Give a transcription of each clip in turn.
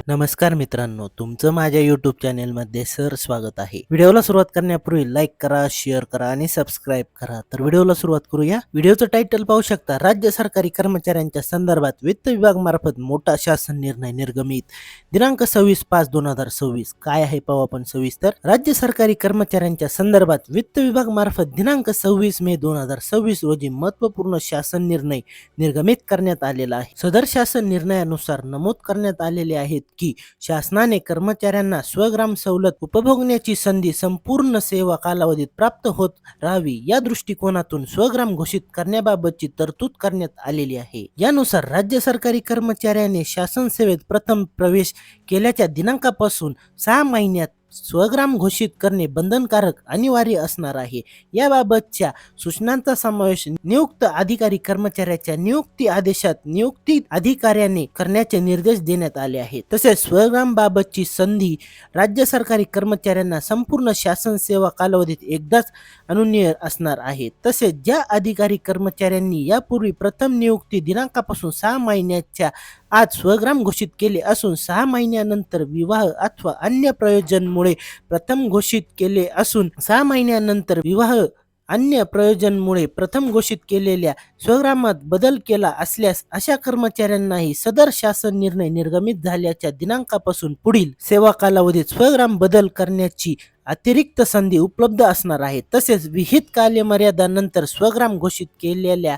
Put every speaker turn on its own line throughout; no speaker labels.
नमस्कार मित्रांनो, तुमचं माझ्या यूट्यूब चॅनेलमध्ये स्वागत आहे. व्हिडिओला सुरुवात करण्यापूर्वी लाईक करा, शेअर करा आणि सबस्क्राईब करा. तर व्हिडिओला सुरुवात करूया. व्हिडिओचं टायटल पाहू शकता. राज्य सरकारी कर्मचाऱ्यांच्या संदर्भात वित्त विभागामार्फत मोठा शासन निर्णय निर्गमित. दिनांक 26/5/2026. काय आहे पाहू आपण सविस्तर. राज्य सरकारी कर्मचाऱ्यांच्या संदर्भात वित्त विभागामार्फत दिनांक 26 मे 2026 रोजी महत्त्वपूर्ण शासन निर्णय निर्गमित करण्यात आलेला आहे. सदर शासन निर्णयानुसार नमूद करण्यात आलेले आहेत की शासनाने कर्मचाऱ्यांना स्वग्राम सवलत उपभोगण्याची संधी संपूर्ण सेवा कालावधीत प्राप्त होत राहावी या दृष्टिकोनातून स्वग्राम घोषित करण्याबाबतची तरतूद करण्यात आलेली आहे. यानुसार राज्य सरकारी कर्मचाऱ्याने शासन सेवेत प्रथम प्रवेश केल्याच्या दिनांकापासून 6 महिन्यात स्वग्राम घोषित करणे बंधनकारक अनिवार्य असणार आहे. याबाबतच्या सूचनांचा समावेश नियुक्त अधिकारी कर्मचाऱ्याच्या नियुक्ती आदेशात नियुक्ती अधिकाऱ्याने करण्याचे निर्देश देण्यात आले आहेत. तसेच स्वग्राम बाबतची संधी राज्य सरकारी कर्मचाऱ्यांना संपूर्ण शासन सेवा कालावधीत एकदाच अनुज्ञेय असणार आहे. तसेच ज्या अधिकारी कर्मचाऱ्यांनी यापूर्वी प्रथम नियुक्ती दिनांकापासून 6 महिन्याच्या आत स्वग्राम घोषित केले असून 6 महिन्यानंतर विवाह अथवा अन्य प्रयोजनामुळे प्रथम घोषित केले असून 6 महिन्यानंतर विवाह अन्य प्रयोजनामुळे प्रथम घोषित केलेल्या स्वग्रामात बदल केला असल्यास अशा कर्मचाऱ्यांनाही सदर शासन निर्णय निर्गमित झाल्याच्या दिनांकापासून पुढील सेवा कालावधीत स्वग्राम बदल करण्याची अतिरिक्त संधी उपलब्ध असणार आहे. तसेच विहित कालमर्यादानंतर स्वग्राम घोषित केलेल्या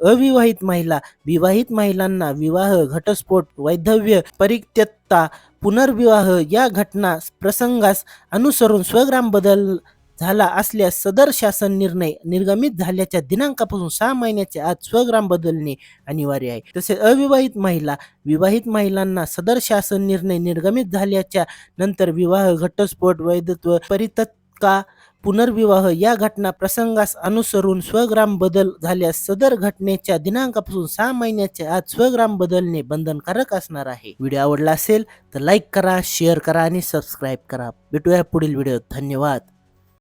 अविवाहित महिला, विवाहित महिलांना विवाह, घटस्फोट, वैधव्य, परित्यक्तता, पुनर्विवाह या घटना प्रसंगास अनुसरून स्वग्राम बदल झाला असल्यास सदर शासन निर्णय निर्गमित झाल्याच्या दिनांकापासून 6 महिन्याच्या आत स्वग्राम बदलणे अनिवार्य आहे. तसेच अविवाहित महिला, विवाहित महिलांना सदर शासन निर्णय निर्गमित झाल्याच्या नंतर विवाह, घटस्फोट, वैधत्व, परित्यक्तता, पुनर्विवाह या घटना प्रसंगास अनुसरून स्वग्राम बदल झाल्यास सदर घटनेच्या दिनांकापासून 6 महिन्याच्या आत स्वग्राम बदलणे बंधनकारक असणार आहे. व्हिडिओ आवडला असेल तर लाईक करा, शेअर करा आणि सबस्क्राईब करा. भेटूया पुढील व्हिडिओत. धन्यवाद.